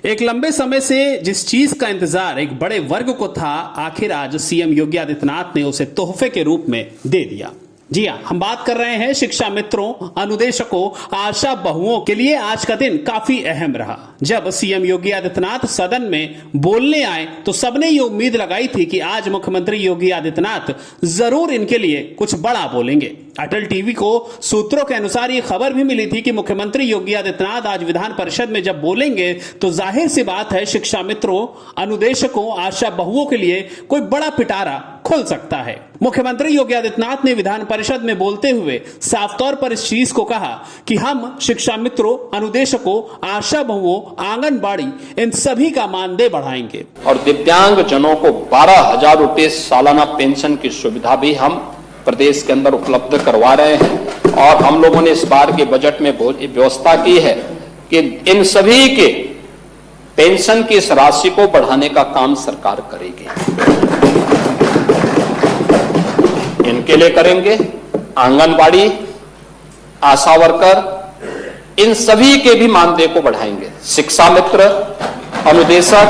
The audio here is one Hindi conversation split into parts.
एक लंबे समय से जिस चीज का इंतजार एक बड़े वर्ग को था, आखिर आज सीएम योगी आदित्यनाथ ने उसे तोहफे के रूप में दे दिया। जी हाँ, हम बात कर रहे हैं शिक्षा मित्रों, अनुदेशकों, आशा बहुओं के लिए आज का दिन काफी अहम रहा। जब सीएम योगी आदित्यनाथ सदन में बोलने आए तो सबने ये उम्मीद लगाई थी कि आज मुख्यमंत्री योगी आदित्यनाथ जरूर इनके लिए कुछ बड़ा बोलेंगे। अटल टीवी को सूत्रों के अनुसार ये खबर भी मिली थी कि मुख्यमंत्री योगी आदित्यनाथ आज विधान परिषद में जब बोलेंगे तो जाहिर सी बात है शिक्षा मित्रों, अनुदेशकों, आशा बहुओं के लिए कोई बड़ा पिटारा खुल सकता है। मुख्यमंत्री योगी आदित्यनाथ ने विधान परिषद में बोलते हुए साफ तौर पर इस चीज को कहा कि हम शिक्षा मित्रों, अनुदेशकों, आशा बहुओं, आंगनबाड़ी, इन सभी का मानदेय बढ़ाएंगे और दिव्यांग जनों को 12,000 रुपए सालाना पेंशन की सुविधा भी हम प्रदेश के अंदर उपलब्ध करवा रहे हैं। और हम लोगों ने इस बार के बजट में व्यवस्था की है कि इन सभी के पेंशन की इस राशि को बढ़ाने का काम सरकार करेगी। इनके लिए करेंगे, आंगनबाड़ी, आशा वर्कर, इन सभी के भी मानदेय को बढ़ाएंगे। शिक्षा मित्र, अनुदेशक,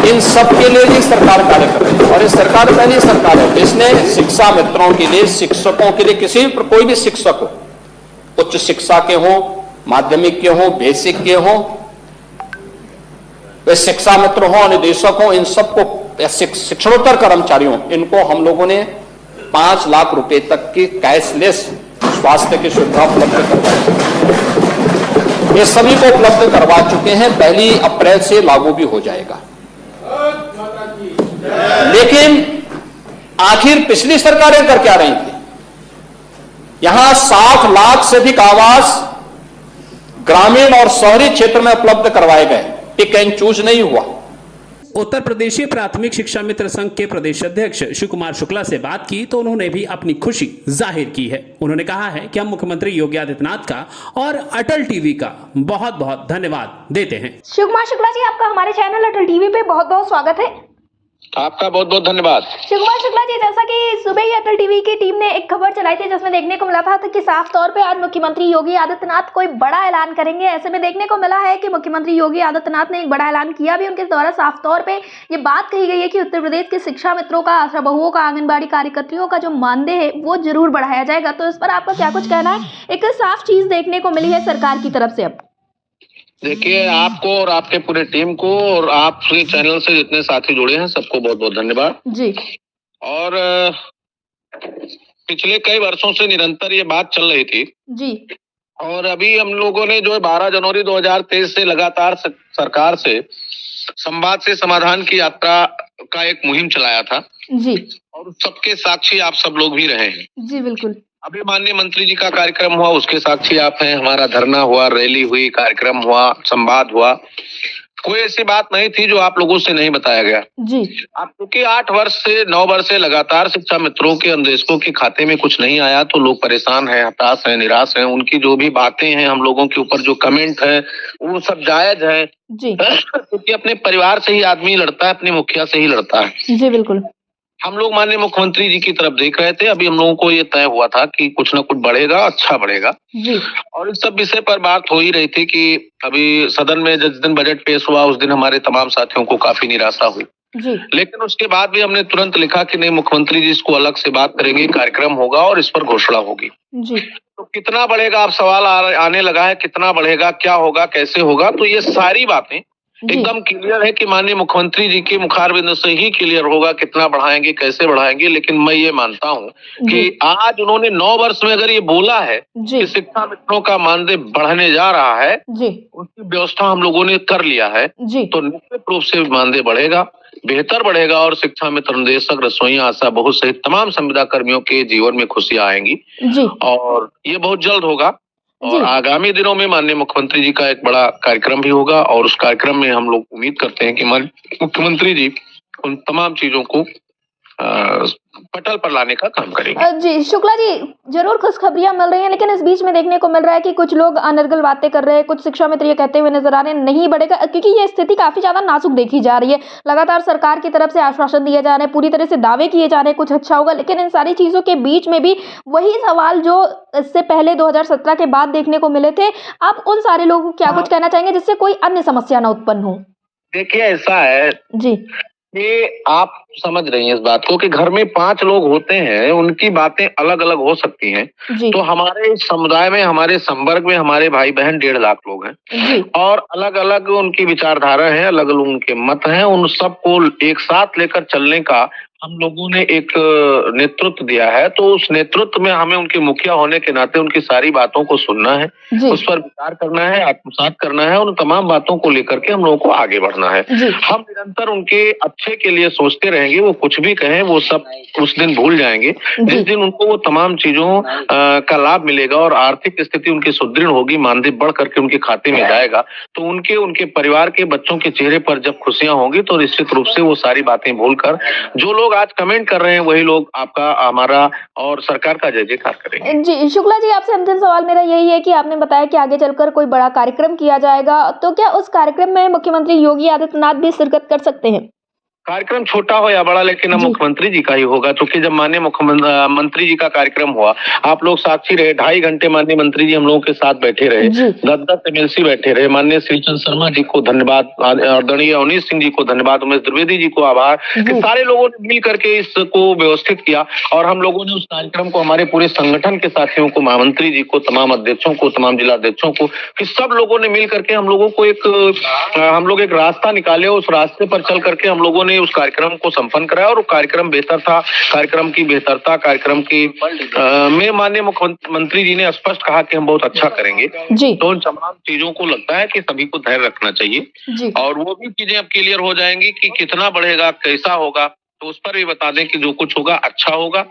इन सब के लिए भी सरकार कार्य कर रही है। और ये सरकार पहली सरकार है जिसने शिक्षा मित्रों के लिए, शिक्षकों के लिए, किसी भी कोई भी शिक्षक हो, उच्च शिक्षा के हो, माध्यमिक के हो, बेसिक के हो, वे शिक्षा मित्र हो, अनुदेशक हो, इन सबको, शिक्षणोत्तर कर्मचारियों, इनको हम लोगों ने 5 लाख रुपए तक की कैशलेस स्वास्थ्य की सुविधा उपलब्ध करवाई। ये सभी को उपलब्ध करवा चुके हैं। 1 अप्रैल से लागू भी हो जाएगा। लेकिन आखिर पिछली सरकारें कर क्या रही थी? यहां 60 लाख से अधिक आवास ग्रामीण और शहरी क्षेत्र में उपलब्ध करवाए गए। पिक एंड चूज नहीं हुआ। उत्तर प्रदेशीय प्राथमिक शिक्षा मित्र संघ के प्रदेश अध्यक्ष शिव कुमार शुक्ला से बात की तो उन्होंने भी अपनी खुशी जाहिर की है। उन्होंने कहा है कि हम मुख्यमंत्री योगी आदित्यनाथ का और अटल टीवी का बहुत बहुत धन्यवाद देते हैं। शिव कुमार शुक्ला जी, आपका हमारे चैनल अटल टीवी पे बहुत बहुत स्वागत है। आपका बहुत बहुत धन्यवाद। शिव कुमार शुक्ला जी, जैसा कि सुबह ही अटल टीवी की टीम ने एक खबर चलाई थी जिसमें देखने को मिला था कि साफ तौर पे आज मुख्यमंत्री योगी आदित्यनाथ कोई बड़ा ऐलान करेंगे। ऐसे में देखने को मिला है कि मुख्यमंत्री योगी आदित्यनाथ ने एक बड़ा ऐलान किया भी। उनके द्वारा साफ तौर पे ये बात कही गई है कि उत्तर प्रदेश के शिक्षा मित्रों का, आशा बहुओं का, आंगनबाड़ी कार्यकर्तियों का जो मानदेय है वो जरूर बढ़ाया जाएगा। तो इस पर आपका क्या कुछ कहना है? एक साफ चीज देखने को मिली है सरकार की तरफ से। अब देखिए, आपको और आपके पूरे टीम को और आप चैनल से जितने साथी जुड़े हैं सबको बहुत बहुत धन्यवाद जी। और पिछले कई वर्षों से निरंतर ये बात चल रही थी जी। और अभी हम लोगों ने जो 12 जनवरी 2023 से लगातार सरकार से संवाद से समाधान की यात्रा का एक मुहिम चलाया था जी। और सबके साक्षी आप सब लोग भी रहे हैं। जी बिल्कुल। अभी माननीय मंत्री जी का कार्यक्रम हुआ, उसके साक्षी आप हैं। हमारा धरना हुआ, रैली हुई, कार्यक्रम हुआ, संवाद हुआ। कोई ऐसी बात नहीं थी जो आप लोगों से नहीं बताया गया जी। आप क्योंकि 8 वर्ष से 9 वर्ष से लगातार शिक्षा मित्रों के, अनुदेशकों के खाते में कुछ नहीं आया तो लोग परेशान हैं, हताश हैं, निराश हैं। उनकी जो भी बातें हैं, हम लोगों के ऊपर जो कमेंट है, वो सब जायज है जी। क्योंकि अपने परिवार से ही आदमी लड़ता है, अपने मुखिया से ही लड़ता है। जी बिल्कुल। हम लोग माननीय मुख्यमंत्री जी की तरफ देख रहे थे। अभी हम लोगों को ये तय हुआ था कि कुछ ना कुछ बढ़ेगा, अच्छा बढ़ेगा जी। और इस सब विषय पर बात हो ही रही थी कि अभी सदन में जिस दिन बजट पेश हुआ उस दिन हमारे तमाम साथियों को काफी निराशा हुई जी। लेकिन उसके बाद भी हमने तुरंत लिखा कि नहीं, मुख्यमंत्री जी इसको अलग से बात करेंगे, कार्यक्रम होगा और इस पर घोषणा होगी। जी। तो कितना बढ़ेगा, आप सवाल आने लगा है, कितना बढ़ेगा, क्या होगा, कैसे होगा, तो ये सारी बातें एकदम क्लियर है कि माननीय मुख्यमंत्री जी के मुखारबिंद से ही क्लियर होगा कितना बढ़ाएंगे, कैसे बढ़ाएंगे। लेकिन मैं ये मानता हूँ कि आज उन्होंने 9 वर्ष में अगर ये बोला है कि शिक्षा मित्रों का मानदेय बढ़ने जा रहा है, उसकी व्यवस्था हम लोगों ने कर लिया है, तो निश्चित रूप से मानदेय बढ़ेगा, बेहतर बढ़ेगा और शिक्षा मित्र, अनुदेशक, रसोइया, आशा बहु सहित तमाम संविदा कर्मियों के जीवन में खुशियां आएंगी और ये बहुत जल्द होगा। और आगामी दिनों में माननीय मुख्यमंत्री जी का एक बड़ा कार्यक्रम भी होगा और उस कार्यक्रम में हम लोग उम्मीद करते हैं कि मुख्यमंत्री जी उन तमाम चीजों को पटल पर लाने का काम करेंगे। जी शुक्ला जी, जरूर खुशखबरियां मिल रही हैं, लेकिन इस बीच में देखने को मिल रहा है कि कुछ लोग अनर्गल बातें कर रहे हैं, कुछ शिक्षा मित्र ये कहते हुए नजर आ रहे हैं नहीं बढ़ेगा, क्योंकि ये स्थिति काफी ज्यादा नाजुक देखी जा रही है। लगातार सरकार की तरफ से आश्वासन दिए जा रहे हैं, पूरी तरह से दावे किए जा रहे हैं कुछ अच्छा होगा, लेकिन इन सारी चीजों के बीच में भी वही सवाल जो इससे पहले 2017 के बाद देखने को मिले थे, आप उन सारे लोगों को क्या कुछ कहना चाहेंगे जिससे कोई अन्य समस्या ना उत्पन्न हो? देखिए ऐसा है जी कि आप समझ रही हैं इस बात को कि घर में 5 लोग होते हैं, उनकी बातें अलग अलग हो सकती हैं। जी तो हमारे समुदाय में, हमारे संवर्ग में हमारे भाई बहन 1.5 लाख लोग हैं जी और अलग अलग उनकी विचारधारा है, अलग अलग उनके मत हैं। उन सबको एक साथ लेकर चलने का हम लोगों ने एक नेतृत्व दिया है, तो उस नेतृत्व में हमें उनके मुखिया होने के नाते उनकी सारी बातों को सुनना है, जी उस पर विचार करना है, आत्मसात करना है, उन तमाम बातों को लेकर के हम लोगों को आगे बढ़ना है। जी हम निरंतर उनके अच्छे के लिए सोचते रहेंगे, वो कुछ भी कहें वो सब उस दिन भूल जाएंगे। जिस दिन उनको वो तमाम चीजों का लाभ मिलेगा और आर्थिक स्थिति उनकी सुदृढ़ होगी, मानदेय बढ़ करके उनके खाते में जाएगा, तो उनके परिवार के बच्चों के चेहरे पर जब खुशियां होंगी तो निश्चित रूप से वो सारी बातें भूलकर जो लोग आज कमेंट कर रहे हैं वही लोग आपका, हमारा और सरकार का जय जयकार करेंगे। जी शुक्ला जी, आपसे अंतिम सवाल मेरा यही है कि आपने बताया कि आगे चलकर कोई बड़ा कार्यक्रम किया जाएगा, तो क्या उस कार्यक्रम में मुख्यमंत्री योगी आदित्यनाथ भी शिरकत कर सकते हैं? कार्यक्रम छोटा हो या बड़ा, लेकिन अब जी। मुख्यमंत्री जी का ही होगा, क्योंकि जब माननीय मुख्यमंत्री जी का कार्यक्रम हुआ, आप लोग साक्षी रहे, 2.5 घंटे माननीय मंत्री जी हम लोगों के साथ बैठे रहे, जी। 10 एमएलसी बैठे रहे। माननीय श्रीचंद शर्मा जी को धन्यवाद, आदरणीय अवनीश सिंह जी को धन्यवाद, उमेश द्विवेदी जी को आभार कि सारे लोगों ने मिल करके इसको व्यवस्थित किया और हम लोगों ने उस कार्यक्रम को, हमारे पूरे संगठन के साथियों को, महामंत्री जी को, तमाम अध्यक्षों को, तमाम जिला अध्यक्षों को, कि सब लोगों ने मिल करके हम लोगों को हम लोग एक रास्ता निकाले, उस रास्ते पर चल करके हम लोगों ने उस कार्यक्रम को संपन्न कराया और वो कार्यक्रम बेहतर था। कार्यक्रम की बेहतरता, कार्यक्रम की में माननीय मुख्यमंत्री जी ने स्पष्ट कहा कि हम बहुत अच्छा करेंगे। जी तो उन तमाम चीजों को लगता है कि सभी को धैर्य रखना चाहिए जी और वो भी चीजें अब क्लियर हो जाएंगी कि कितना बढ़ेगा, कैसा होगा, तो उस पर भी बता दें कि जो कुछ होगा अच्छा होगा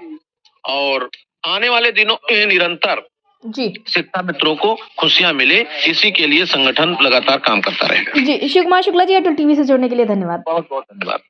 और आने वाले दिनों में निरंतर जी शिक्षा मित्रों को खुशियां मिले, इसी के लिए संगठन लगातार काम करता रहेगा। जी शिवकुमार शुक्ला जी, अटल टीवी से जुड़ने के लिए धन्यवाद। बहुत बहुत धन्यवाद।